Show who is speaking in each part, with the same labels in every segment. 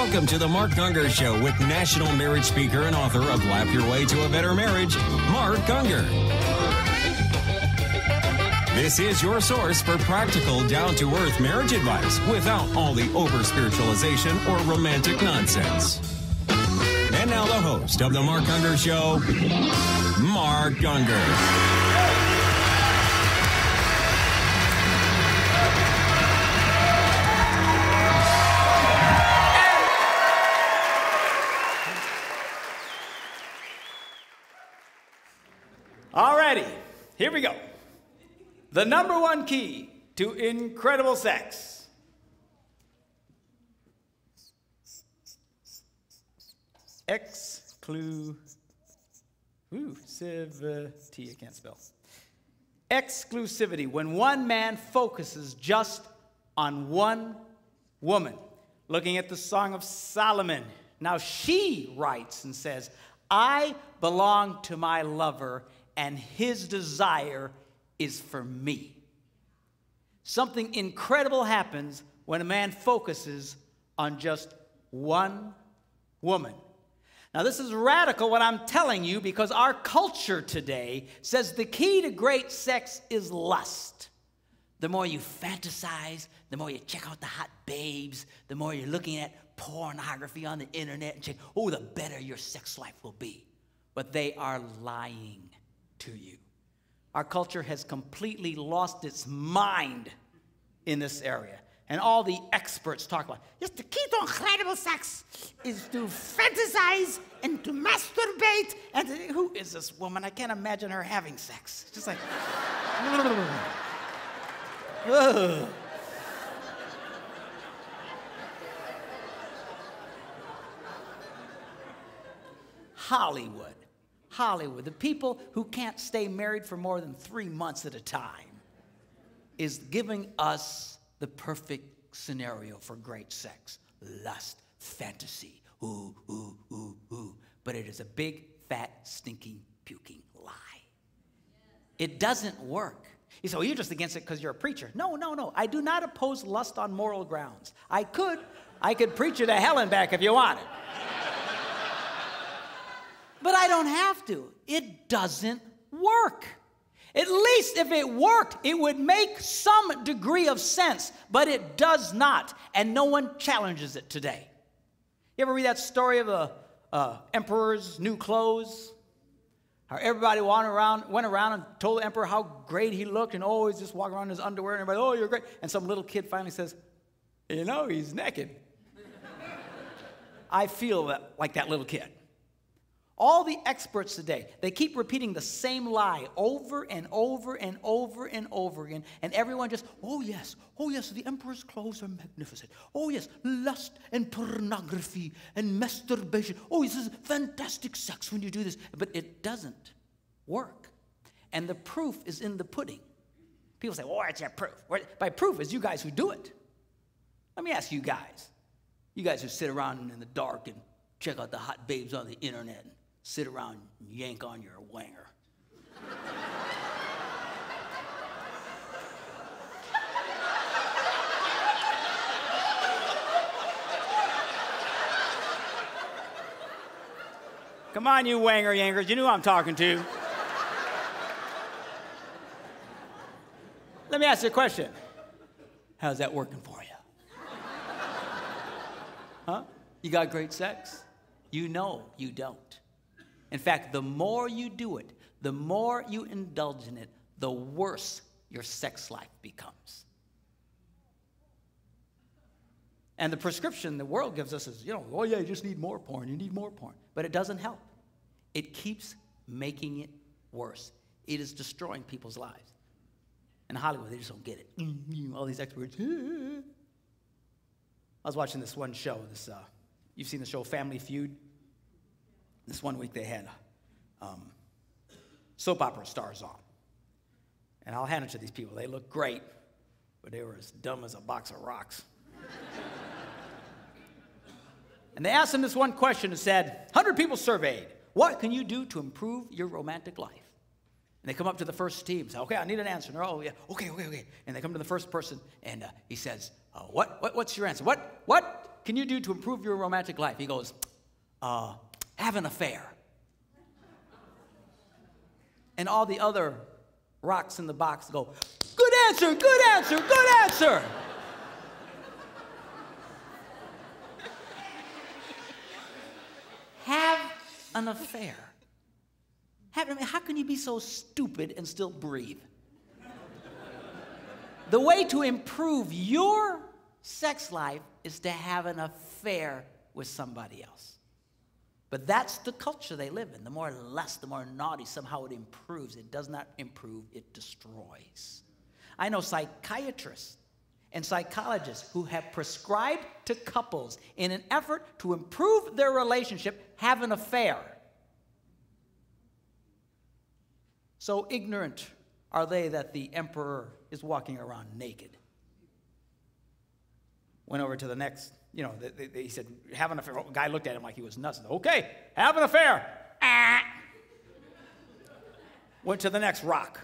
Speaker 1: Welcome to the Mark Gungor Show with national marriage speaker and author of Lap Your Way to a Better Marriage, Mark Gungor. This is your source for practical, down-to-earth marriage advice without all the over-spiritualization or romantic nonsense. And now the host of the Mark Gungor Show, Mark Gungor.
Speaker 2: Alrighty, here we go. The number one key to incredible sex. Exclusivity. I can't spell. Exclusivity. When one man focuses just on one woman. Looking at the Song of Solomon. Now she writes and says, I belong to my lover, and his desire is for me. Something incredible happens when a man focuses on just one woman. Now, this is radical what I'm telling you, because our culture today says the key to great sex is lust. The more you fantasize, the more you check out the hot babes, the more you're looking at pornography on the internet and check, oh, the better your sex life will be. But they are lying to you. Our culture has completely lost its mind in this area. And all the experts talk about, yes, the key to incredible sex is to fantasize and to masturbate. And who is this woman? I can't imagine her having sex. It's just like, ugh. Hollywood, the people who can't stay married for more than 3 months at a time, is giving us the perfect scenario for great sex. Lust, fantasy, ooh, ooh, ooh, ooh. But it is a big, fat, stinking, puking lie. It doesn't work. You say, well, you're just against it because you're a preacher. No. I do not oppose lust on moral grounds. I could preach you to hell and back if you wanted. But I don't have to. It doesn't work. At least if it worked, it would make some degree of sense, but it does not, and no one challenges it today. You ever read that story of the emperor's new clothes? How everybody went around and told the emperor how great he looked, and he's just walking around in his underwear, and everybody, oh, you're great. And some little kid finally says, you know, he's naked. I feel like that little kid. All the experts today, they keep repeating the same lie over and over and over and over again. And everyone just, oh yes, the emperor's clothes are magnificent. Oh yes, lust and pornography and masturbation. Oh, this is fantastic sex when you do this. But it doesn't work. And the proof is in the pudding. People say, where's your proof? By proof is you guys who do it. Let me ask you guys who sit around in the dark and check out the hot babes on the internet and sit around and yank on your wanger. Come on, you wanger yankers. You know who I'm talking to. Let me ask you a question. How's that working for you? Huh? You got great sex? You know you don't. In fact, the more you do it, the more you indulge in it, the worse your sex life becomes. And the prescription the world gives us is, oh yeah, you just need more porn, you need more porn. But it doesn't help. It keeps making it worse. It is destroying people's lives. In Hollywood, they just don't get it. All these experts. I was watching this one show, you've seen the show Family Feud? This one week they had soap opera stars on. And I'll hand it to these people. They look great, but they were as dumb as a box of rocks. And they asked them this one question and said, 100 people surveyed, what can you do to improve your romantic life? And they come up to the first team and say, okay, I need an answer. And they're, oh, yeah, okay. And they come to the first person, and he says, what's your answer? What can you do to improve your romantic life? He goes, have an affair. And all the other rocks in the box go, good answer, good answer, good answer. Have an affair. How can you be so stupid and still breathe? The way to improve your sex life is to have an affair with somebody else. But that's the culture they live in. The more lust, the more naughty, somehow it improves. It does not improve, it destroys. I know psychiatrists and psychologists who have prescribed to couples in an effort to improve their relationship, have an affair. So ignorant are they that the emperor is walking around naked. Went over to the next, he said, have an affair. Guy looked at him like he was nuts. Okay, have an affair. Went to the next rock.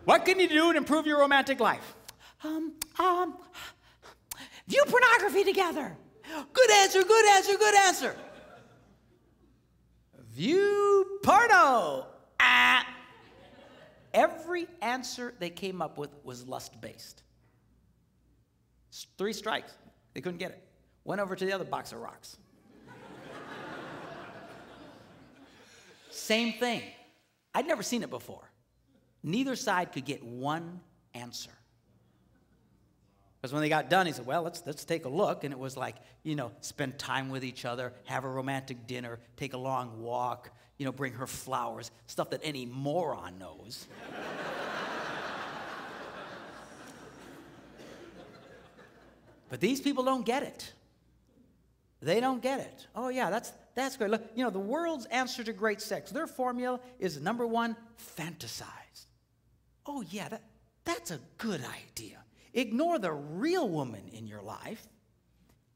Speaker 2: What can you do to improve your romantic life? View pornography together. Good answer, good answer, good answer. View porno. Every answer they came up with was lust-based. 3 strikes. They couldn't get it. Went over to the other box of rocks. Same thing. I'd never seen it before. Neither side could get one answer. Because when they got done, he said, well, let's take a look. And it was like, spend time with each other, have a romantic dinner, take a long walk, bring her flowers, stuff that any moron knows. But these people don't get it. They don't get it. Oh, yeah, that's great. Look, the world's answer to great sex, their formula is number 1, fantasize. Oh, yeah, that's a good idea. Ignore the real woman in your life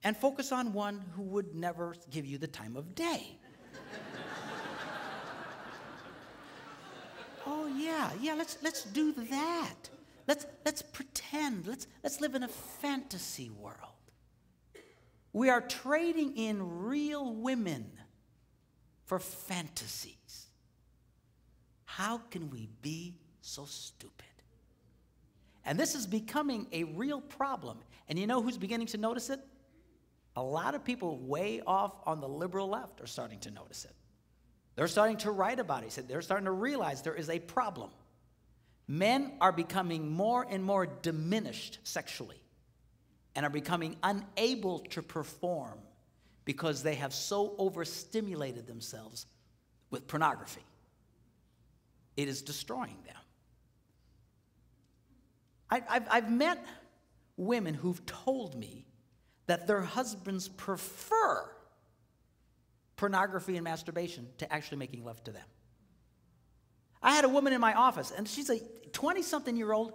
Speaker 2: and focus on one who would never give you the time of day. Oh, yeah, let's do that. Let's pretend. Let's live in a fantasy world. We are trading in real women for fantasies. How can we be so stupid? And this is becoming a real problem. And you know who's beginning to notice it? A lot of people way off on the liberal left are starting to notice it. They're starting to write about it. They're starting to realize there is a problem. Men are becoming more and more diminished sexually and are becoming unable to perform because they have so overstimulated themselves with pornography. It is destroying them. I've met women who've told me that their husbands prefer pornography and masturbation to actually making love to them. I had a woman in my office, and she's a 20-something-year-old,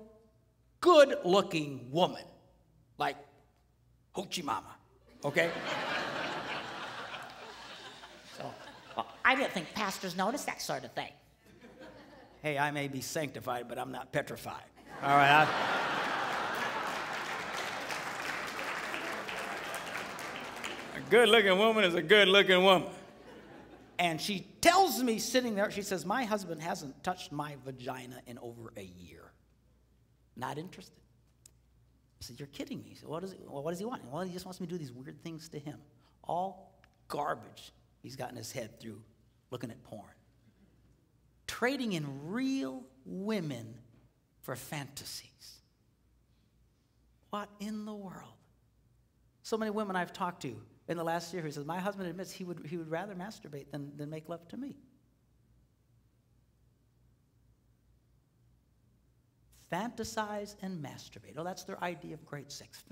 Speaker 2: good-looking woman, like Hoochie Mama, okay?
Speaker 3: Well, I didn't think pastors notice that sort of thing.
Speaker 2: Hey, I may be sanctified, but I'm not petrified. All right. A good-looking woman is a good-looking woman. And she tells me sitting there, she says, my husband hasn't touched my vagina in over a year. Not interested. I said, you're kidding me. So what does he want? Well, he just wants me to do these weird things to him. All garbage he's gotten his head through looking at porn. Trading in real women for fantasies. What in the world? So many women I've talked to in the last year who says, my husband admits he would rather masturbate than make love to me. Fantasize and masturbate. Oh, that's their idea of great sex.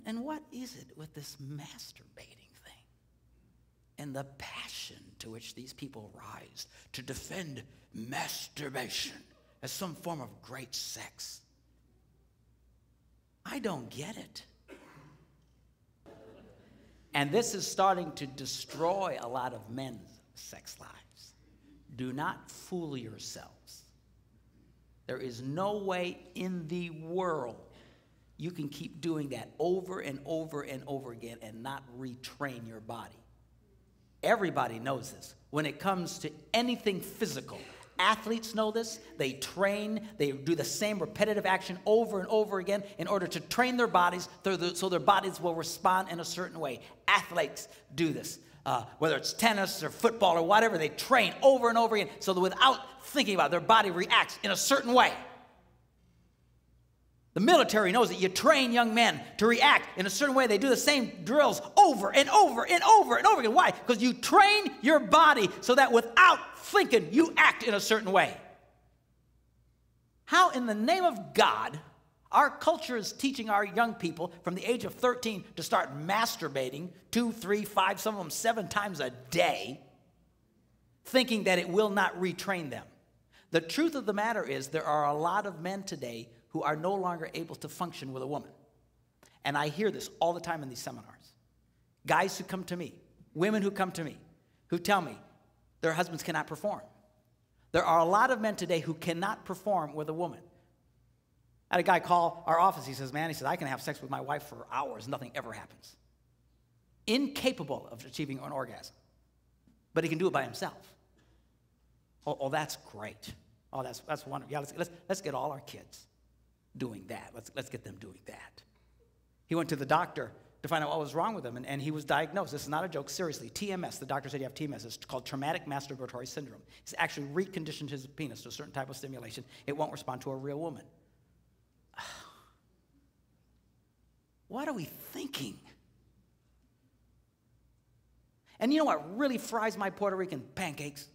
Speaker 2: And what is it with this masturbating thing? And the passion to which these people rise to defend masturbation as some form of great sex. I don't get it. And this is starting to destroy a lot of men's sex lives. Do not fool yourselves. There is no way in the world you can keep doing that over and over and over again and not retrain your body. Everybody knows this. When it comes to anything physical, athletes know this. They train. They do the same repetitive action over and over again in order to train their bodies so their bodies will respond in a certain way. Athletes do this. Whether it's tennis or football or whatever, they train over and over again so that without thinking about it, their body reacts in a certain way. The military knows that you train young men to react in a certain way. They do the same drills over and over and over and over again. Why? Because you train your body so that without thinking, you act in a certain way. How in the name of God, our culture is teaching our young people from the age of 13 to start masturbating 2, 3, 5, some of them 7 times a day, thinking that it will not retrain them. The truth of the matter is there are a lot of men today who are no longer able to function with a woman. And I hear this all the time in these seminars. Guys who come to me, women who come to me, who tell me their husbands cannot perform. There are a lot of men today who cannot perform with a woman. I had a guy call our office. He says, I can have sex with my wife for hours. Nothing ever happens. Incapable of achieving an orgasm. But he can do it by himself. Oh, that's great. Oh, that's wonderful. Yeah, let's get all our kids doing that. Let's get them doing that. He went to the doctor to find out what was wrong with him, and he was diagnosed. This is not a joke, seriously. TMS, the doctor said you have TMS. It's called traumatic masturbatory syndrome. He's actually reconditioned his penis to a certain type of stimulation. It won't respond to a real woman. What are we thinking? And you know what really fries my Puerto Rican pancakes?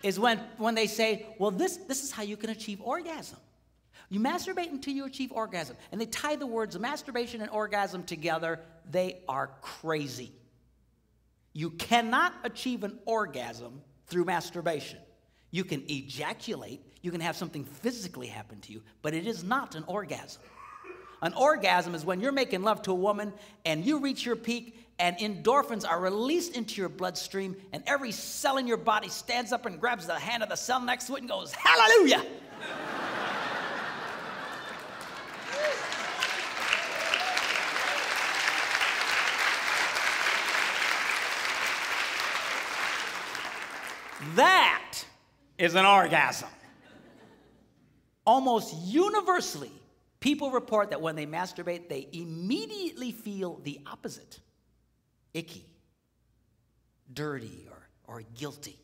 Speaker 2: Is when they say, well, this is how you can achieve orgasm. You masturbate until you achieve orgasm. And they tie the words masturbation and orgasm together. They are crazy. You cannot achieve an orgasm through masturbation. You can ejaculate. You can have something physically happen to you, but it is not an orgasm. An orgasm is when you're making love to a woman and you reach your peak and endorphins are released into your bloodstream and every cell in your body stands up and grabs the hand of the cell next to it and goes, hallelujah! That is an orgasm. Almost universally, people report that when they masturbate, they immediately feel the opposite. Icky, dirty, or guilty.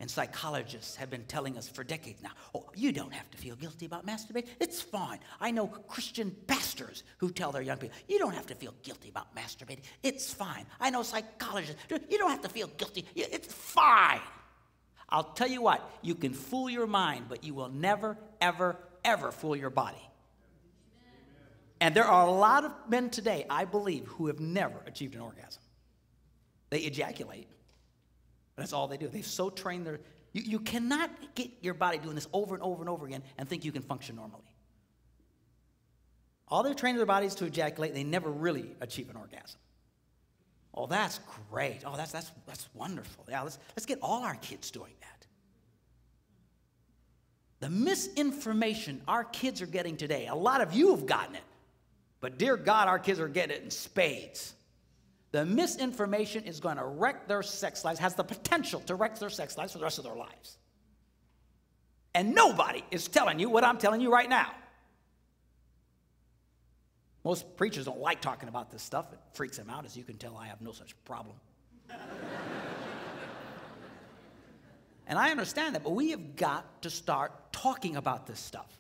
Speaker 2: And psychologists have been telling us for decades now, oh, you don't have to feel guilty about masturbating. It's fine. I know Christian pastors who tell their young people, you don't have to feel guilty about masturbating. It's fine. I know psychologists, you don't have to feel guilty. It's fine. I'll tell you what, you can fool your mind, but you will never, ever, ever fool your body. And there are a lot of men today, I believe, who have never achieved an orgasm. They ejaculate. That's all they do. They've so trained their... You cannot get your body doing this over and over and over again and think you can function normally. All they've trained their bodies to ejaculate, they never really achieve an orgasm. Oh, that's great. Oh, that's wonderful. Yeah, let's get all our kids doing that. The misinformation our kids are getting today, a lot of you have gotten it. But dear God, our kids are getting it in spades. The misinformation is going to wreck their sex lives, has the potential to wreck their sex lives for the rest of their lives. And nobody is telling you what I'm telling you right now. Most preachers don't like talking about this stuff. It freaks them out. As you can tell, I have no such problem. And I understand that, but we have got to start talking about this stuff.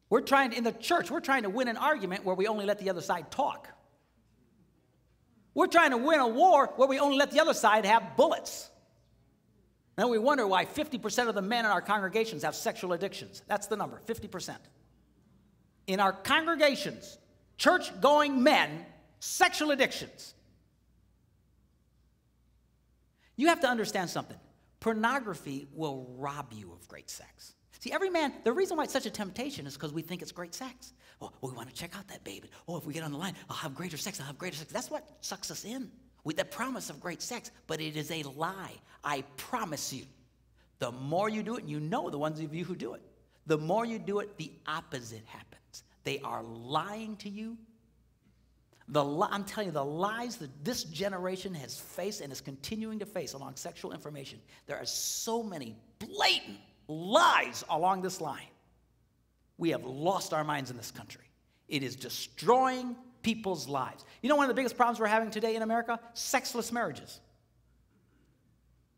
Speaker 2: In the church, we're trying to win an argument where we only let the other side talk. We're trying to win a war where we only let the other side have bullets. Then we wonder why 50% of the men in our congregations have sexual addictions. That's the number, 50%. In our congregations, church-going men, sexual addictions. You have to understand something. Pornography will rob you of great sex. See, every man, the reason why it's such a temptation is because we think it's great sex. Oh, we want to check out that baby. Oh, if we get on the line, I'll have greater sex, I'll have greater sex. That's what sucks us in, with the promise of great sex. But it is a lie. I promise you, the more you do it, and you know the ones of you who do it, the more you do it, the opposite happens. They are lying to you. I'm telling you, the lies that this generation has faced and is continuing to face along sexual information, there are so many blatant lies along this line. We have lost our minds in this country. It is destroying people's lives. You know one of the biggest problems we're having today in America? Sexless marriages.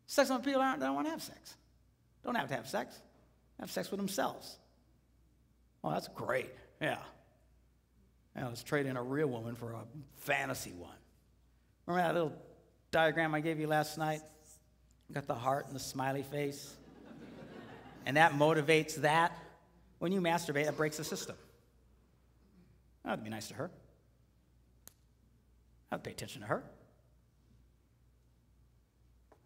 Speaker 2: Sexless people don't want to have sex. Don't have to have sex. Have sex with themselves. Oh, that's great. Yeah. Let's trade in a real woman for a fantasy one. Remember that little diagram I gave you last night? Got the heart and the smiley face. And that motivates that. When you masturbate, that breaks the system. That'd be nice to her. I'd pay attention to her.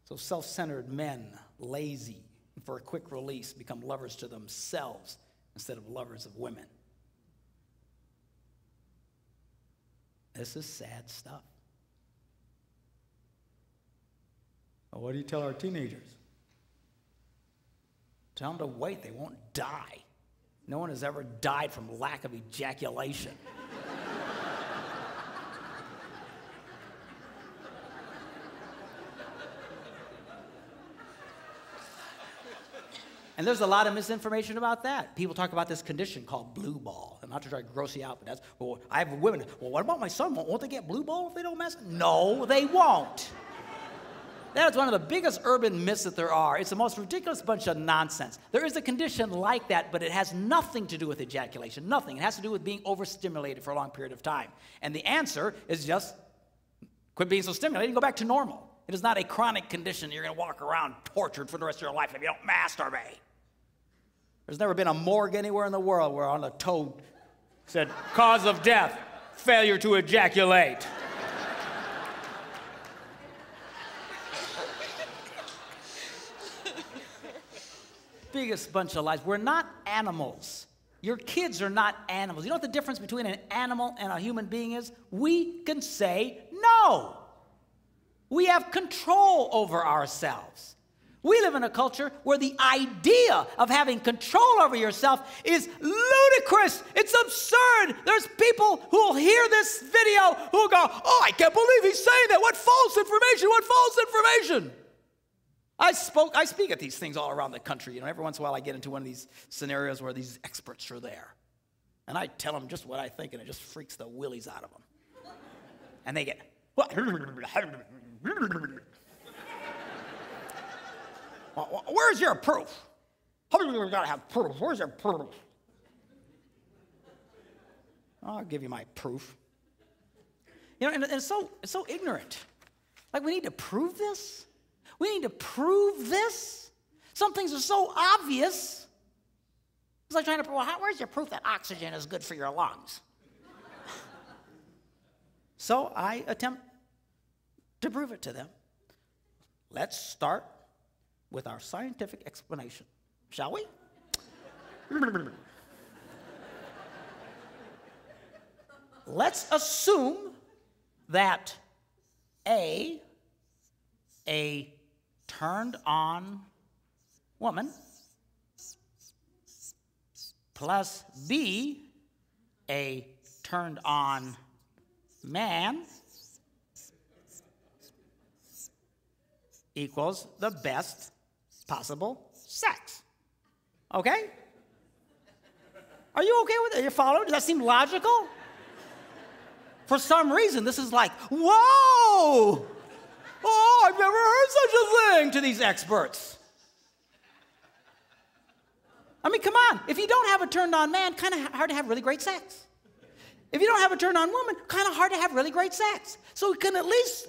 Speaker 2: So self-centered men, lazy, and for a quick release, become lovers to themselves instead of lovers of women. This is sad stuff. Well, what do you tell our teenagers? Tell them to wait. They won't die. No one has ever died from lack of ejaculation. And there's a lot of misinformation about that. People talk about this condition called blue ball. And not to try to gross you out, but that's, well, I have women, well, what about my son? Won't they get blue ball if they don't mess? No, they won't. That is one of the biggest urban myths that there are. It's the most ridiculous bunch of nonsense. There is a condition like that, but it has nothing to do with ejaculation, nothing. It has to do with being overstimulated for a long period of time. And the answer is just quit being so stimulated and go back to normal. It is not a chronic condition you're going to walk around tortured for the rest of your life if you don't masturbate. There's never been a morgue anywhere in the world where on the toe said, cause of death, failure to ejaculate. Biggest bunch of lies. We're not animals. Your kids are not animals. You know what the difference between an animal and a human being is? We can say no. We have control over ourselves. We live in a culture where the idea of having control over yourself is ludicrous. It's absurd. There's people who will hear this video who will go, oh, I can't believe he's saying that. What false information? What false information? I speak at these things all around the country. You know, every once in a while I get into one of these scenarios where these experts are there. And I tell them just what I think, and it just freaks the willies out of them. And they get, what? Where's your proof? You gotta have proof. Where's your proof? I'll give you my proof. You know, and it's so ignorant. Like, we need to prove this? We need to prove this? Some things are so obvious. It's like trying to prove, well, where's your proof that oxygen is good for your lungs? So I attempt to prove it to them. Let's start with our scientific explanation, shall we? Let's assume that A turned on woman plus B, a turned on man, equals the best possible sex. Okay? Are you okay with it? Are you following? Does that seem logical? For some reason, this is like, whoa! Oh, I've never heard such a thing to these experts. I mean, come on. If you don't have a turned-on man, kind of hard to have really great sex. If you don't have a turned-on woman, kind of hard to have really great sex. So we can at least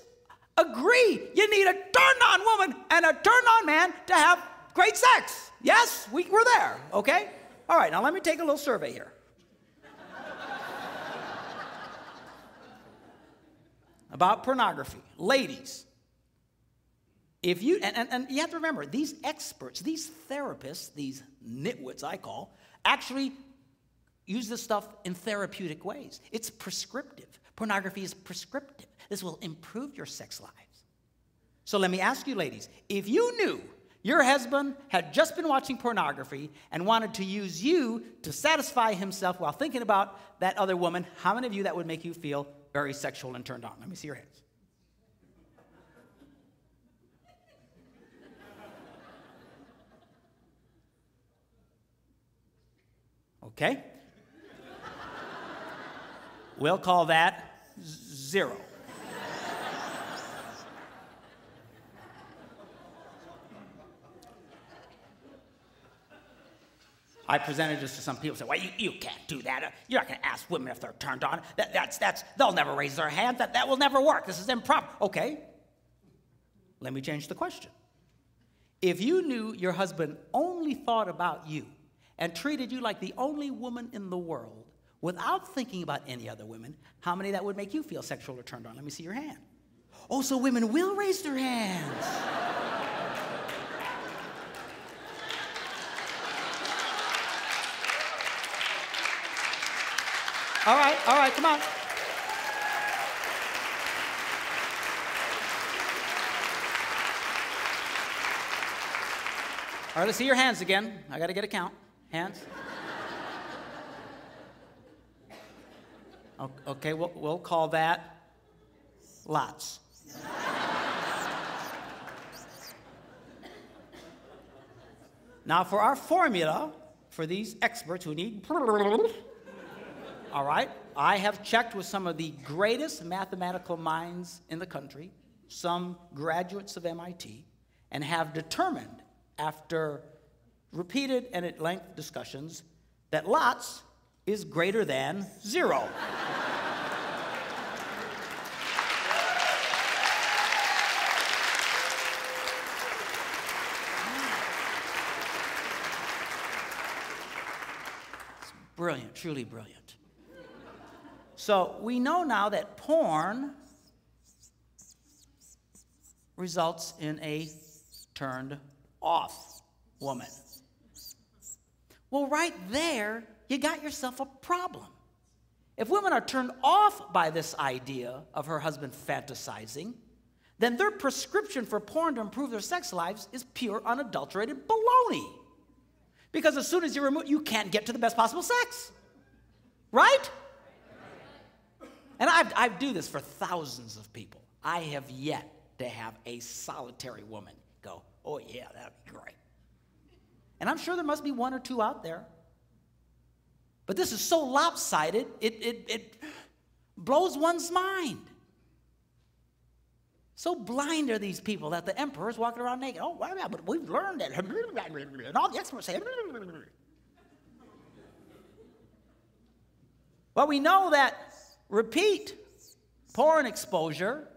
Speaker 2: agree you need a turned-on woman and a turned-on man to have great sex. Yes, we're there, okay? All right, now let me take a little survey here. About pornography. Ladies, if you, and you have to remember, these experts, these therapists, these nitwits I call, actually use this stuff in therapeutic ways. It's prescriptive. Pornography is prescriptive. This will improve your sex lives. So let me ask you, ladies, if you knew your husband had just been watching pornography and wanted to use you to satisfy himself while thinking about that other woman, how many of you that would make you feel very sexual and turned on? Let me see your hands. Okay? We'll call that 0. I presented this to some people. Say, "Well, you can't do that. You're not going to ask women if they're turned on. They'll never raise their hand. That will never work. This is improper." Okay. Let me change the question. If you knew your husband only thought about you and treated you like the only woman in the world without thinking about any other women, how many that would make you feel sexual or turned on? Let me see your hand. Oh, so women will raise their hands. All right, come on. All right, let's see your hands again. I got to get a count. Hands. Okay, we'll call that lots. Now, for our formula, for these experts who need, all right, I have checked with some of the greatest mathematical minds in the country, some graduates of MIT, and have determined, after repeated and at length discussions, that lots is greater than 0. It's brilliant, truly brilliant. So we know now that porn results in a turned off woman. Well, right there, you got yourself a problem. If women are turned off by this idea of her husband fantasizing, then their prescription for porn to improve their sex lives is pure, unadulterated baloney. Because as soon as you remove, you can't get to the best possible sex. Right? And I do this for thousands of people. I have yet to have a solitary woman go, "Oh yeah, that'd be great." And I'm sure there must be one or two out there. But this is so lopsided, it blows one's mind. So blind are these people that the emperor's walking around naked. "Oh, well, yeah, but we've learned it." And all the experts say, well, we know that repeat porn exposure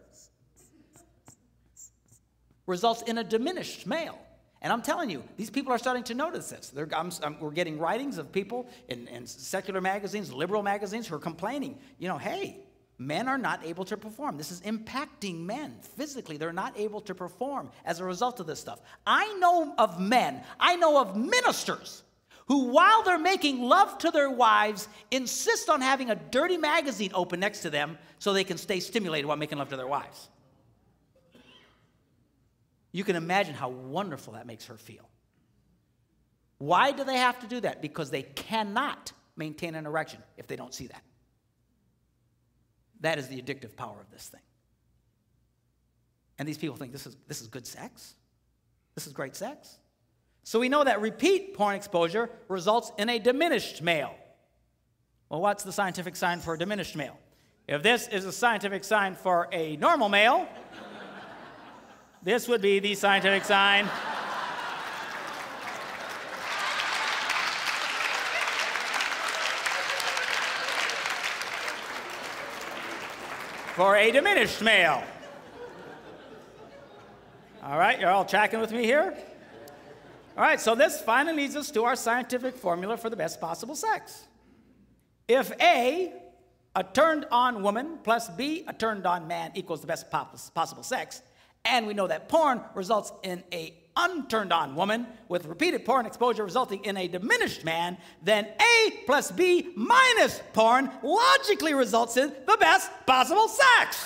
Speaker 2: results in a diminished male. And I'm telling you, these people are starting to notice this. We're getting writings of people in secular magazines, liberal magazines, who are complaining, hey, men are not able to perform. This is impacting men physically. They're not able to perform as a result of this stuff. I know of men, I know of ministers who, while they're making love to their wives, insist on having a dirty magazine open next to them so they can stay stimulated while making love to their wives. You can imagine how wonderful that makes her feel. Why do they have to do that? Because they cannot maintain an erection if they don't see that. That is the addictive power of this thing. And these people think this is good sex? This is great sex? So we know that repeat porn exposure results in a diminished male. Well, what's the scientific sign for a diminished male? If this is a scientific sign for a normal male, this would be the scientific sign for a diminished male. All right, you're all tracking with me here? All right, so this finally leads us to our scientific formula for the best possible sex. If A, a turned-on woman, plus B, a turned-on man, equals the best possible sex, And we know that porn results in a unturned on woman, with repeated porn exposure resulting in a diminished man, then A plus B minus porn logically results in the best possible sex.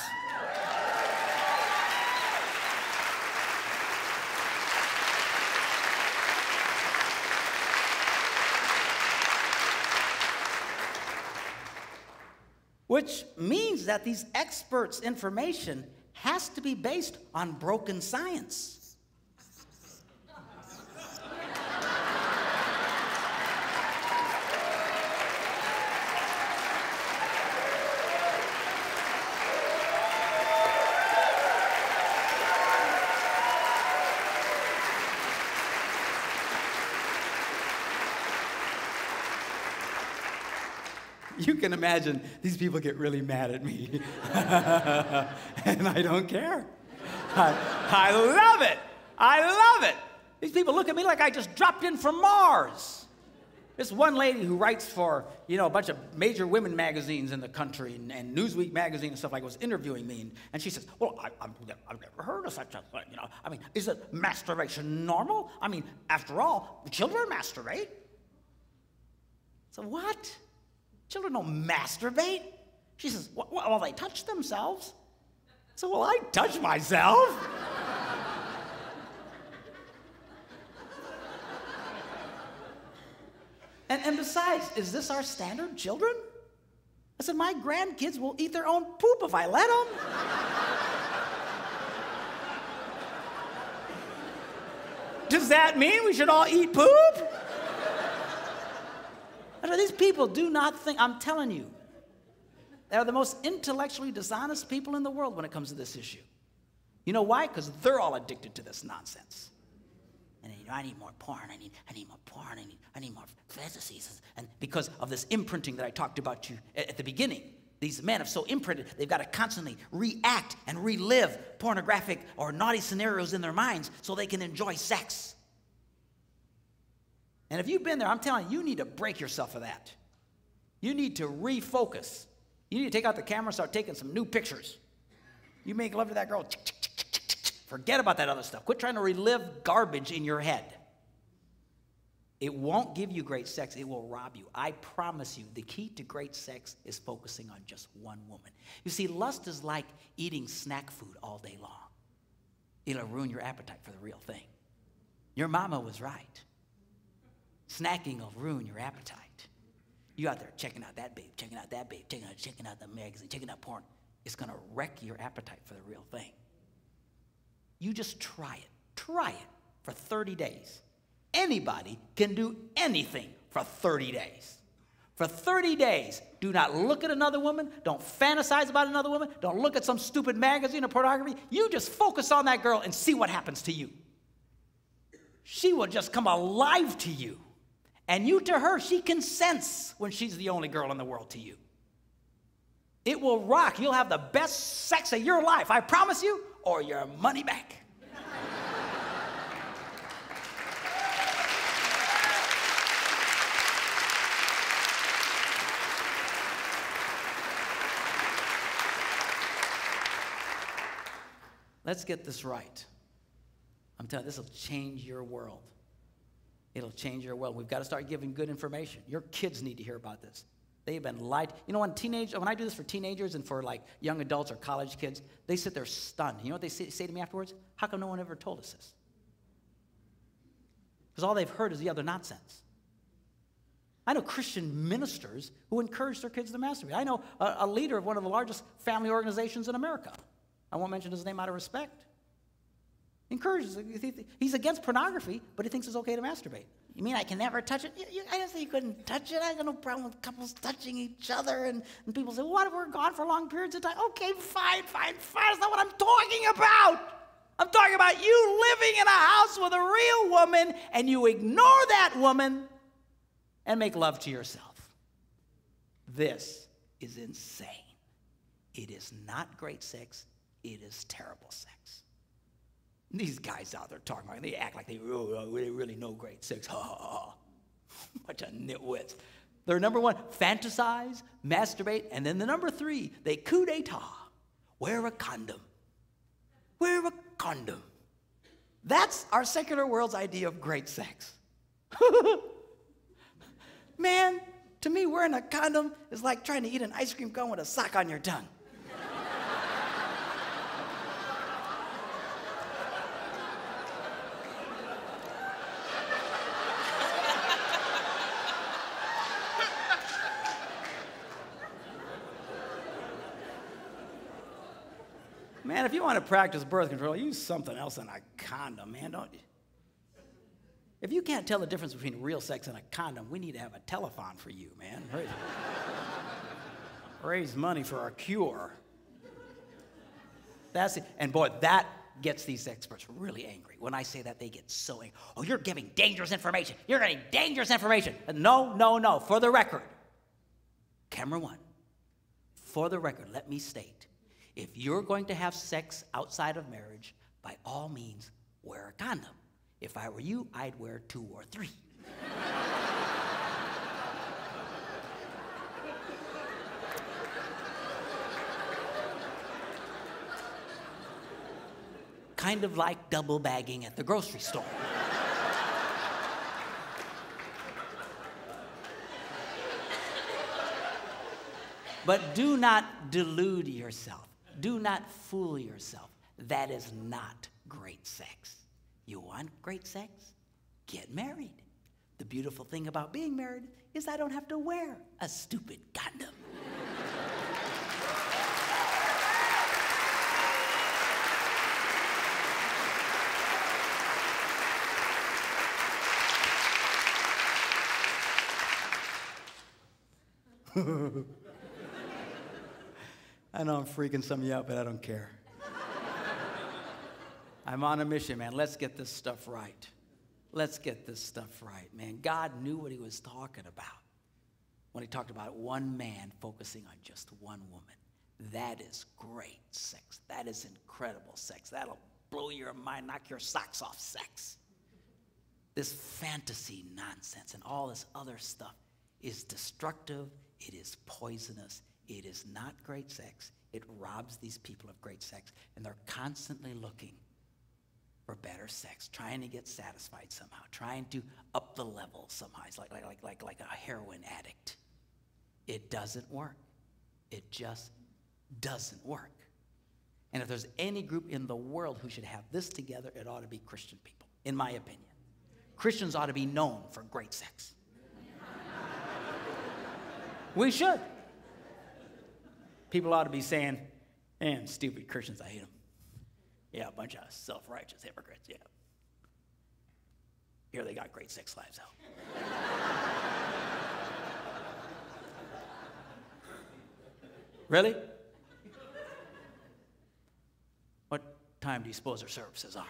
Speaker 2: Which means that these experts' information has to be based on broken science. You can imagine these people get really mad at me. And I don't care. I love it. I love it. These people look at me like I just dropped in from Mars. This one lady who writes for, a bunch of major women magazines in the country and Newsweek magazine and stuff like that was interviewing me. And she says, well, I've never heard of such a thing, is it masturbation normal? After all, children masturbate. So what? Children don't masturbate. She says, well, they touch themselves. So, well, I touch myself. and besides, is this our standard, children? I said, my grandkids will eat their own poop if I let them. Does that mean we should all eat poop? These people do not think, I'm telling you, they're the most intellectually dishonest people in the world when it comes to this issue. You know why? Because they're all addicted to this nonsense. And I need more porn, I need more porn, I need more fantasies. And because of this imprinting that I talked about you at the beginning, these men have so imprinted, they've got to constantly react and relive pornographic or naughty scenarios in their minds so they can enjoy sex. And if you've been there, I'm telling you, you need to break yourself of that. You need to refocus. You need to take out the camera and start taking some new pictures. You make love to that girl. Forget about that other stuff. Quit trying to relive garbage in your head. It won't give you great sex. It will rob you. I promise you, the key to great sex is focusing on just one woman. You see, lust is like eating snack food all day long. It'll ruin your appetite for the real thing. Your mama was right. Snacking will ruin your appetite. You out there checking out that babe, checking out that babe, checking out the magazine, checking out porn. It's going to wreck your appetite for the real thing. You just try it. Try it for 30 days. Anybody can do anything for 30 days. For 30 days, do not look at another woman. Don't fantasize about another woman. Don't look at some stupid magazine or pornography. You just focus on that girl and see what happens to you. She will just come alive to you. And you to her, she can sense when she's the only girl in the world to you. It will rock. You'll have the best sex of your life, I promise you, or your money back. Let's get this right. I'm telling you, this will change your world. It'll change your world. We've got to start giving good information. Your kids need to hear about this. They've been lied. You know, when I do this for teenagers and for like young adults or college kids, they sit there stunned. You know what they say to me afterwards? How come no one ever told us this? Because all they've heard is the other nonsense. I know Christian ministers who encourage their kids to masturbate. I know a leader of one of the largest family organizations in America. I won't mention his name out of respect. Encourages. He's against pornography, but he thinks it's okay to masturbate. You mean I can never touch it? I didn't say you couldn't touch it. I got no problem with couples touching each other. And people say, well, what if we're gone for long periods of time? Okay, fine. That's not what I'm talking about. I'm talking about you living in a house with a real woman, and you ignore that woman and make love to yourself. This is insane. It is not great sex. It is terrible sex. These guys out there talking about it, they act like they really know great sex. Ha, ha, ha. Bunch of nitwits. They're number one, fantasize, masturbate, and then the number three, they coup d'etat, wear a condom. wear a condom. That's our secular world's idea of great sex. Man, to me, wearing a condom is like trying to eat an ice cream cone with a sock on your tongue. Man, if you want to practice birth control, use something else than a condom, man, don't you? If you can't tell the difference between real sex and a condom, we need to have a telethon for you, man. Raise money for a cure. That's it. And boy, that gets these experts really angry. When I say that, they get so angry. Oh, you're giving dangerous information. You're getting dangerous information. No, no, no. For the record, camera one, for the record, let me state, if you're going to have sex outside of marriage, by all means, wear a condom. If I were you, I'd wear 2 or 3. Kind of like double bagging at the grocery store. But do not delude yourself. Do not fool yourself. That is not great sex. You want great sex? Get married. The beautiful thing about being married is I don't have to wear a stupid condom. I know I'm freaking some of you out, but I don't care. I'm on a mission, man. Let's get this stuff right. Let's get this stuff right, man. God knew what he was talking about when he talked about one man focusing on just one woman. That is great sex. That is incredible sex. That'll blow your mind, knock your socks off sex. This fantasy nonsense and all this other stuff is destructive. It is poisonous. It is not great sex. It robs these people of great sex, and they're constantly looking for better sex, trying to get satisfied somehow, trying to up the level somehow. It's like a heroin addict. It doesn't work. It just doesn't work. And if there's any group in the world who should have this together, it ought to be Christian people, in my opinion. Christians ought to be known for great sex. We should. People ought to be saying, man, stupid Christians, I hate them. Yeah, a bunch of self-righteous hypocrites, yeah. Here they got great sex lives out. Really? What time do you suppose their services are?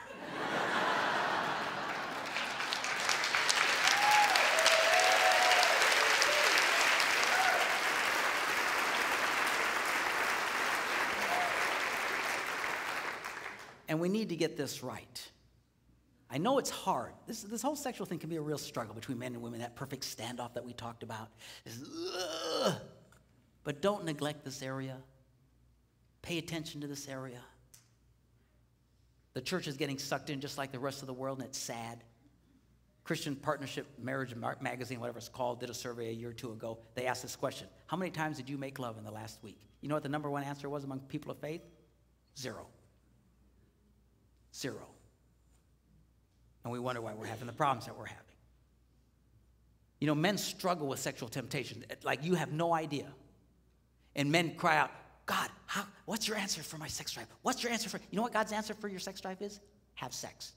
Speaker 2: And we need to get this right. I know it's hard. This whole sexual thing can be a real struggle between men and women, that perfect standoff that we talked about. But don't neglect this area. Pay attention to this area. The church is getting sucked in just like the rest of the world, and it's sad. Christian Partnership Marriage Magazine, whatever it's called, did a survey a year or two ago. They asked this question: how many times did you make love in the last week? You know what the number one answer was among people of faith? 0. 0. And we wonder why we're having the problems that we're having. You know, men struggle with sexual temptation like you have no idea. And men cry out, God, what's your answer for my sex drive? What's your answer for, you know what God's answer for your sex drive is? Have sex.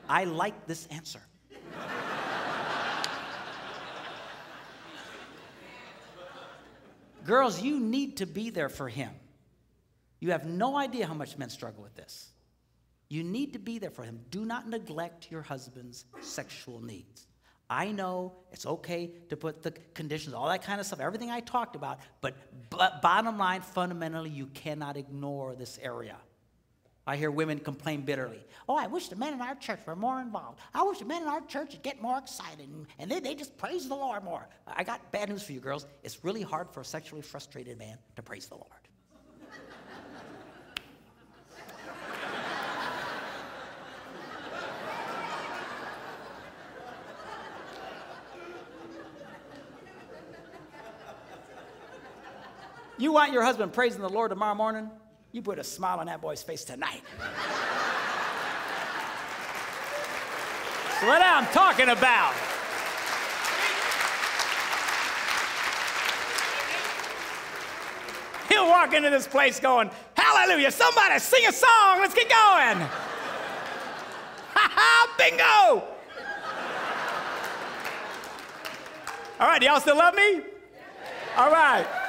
Speaker 2: I like this answer. Girls, you need to be there for him. You have no idea how much men struggle with this. You need to be there for him. Do not neglect your husband's sexual needs. I know it's okay to put the conditions, all that kind of stuff, everything I talked about, but bottom line, fundamentally, you cannot ignore this area. I hear women complain bitterly. Oh, I wish the men in our church were more involved. I wish the men in our church would get more excited, and they just praise the Lord more. I got bad news for you, girls. It's really hard for a sexually frustrated man to praise the Lord. You want your husband praising the Lord tomorrow morning? You put a smile on that boy's face tonight. That's what I'm talking about. He'll walk into this place going, hallelujah, somebody sing a song, let's get going. Ha-ha, bingo! All right, y'all still love me? All right.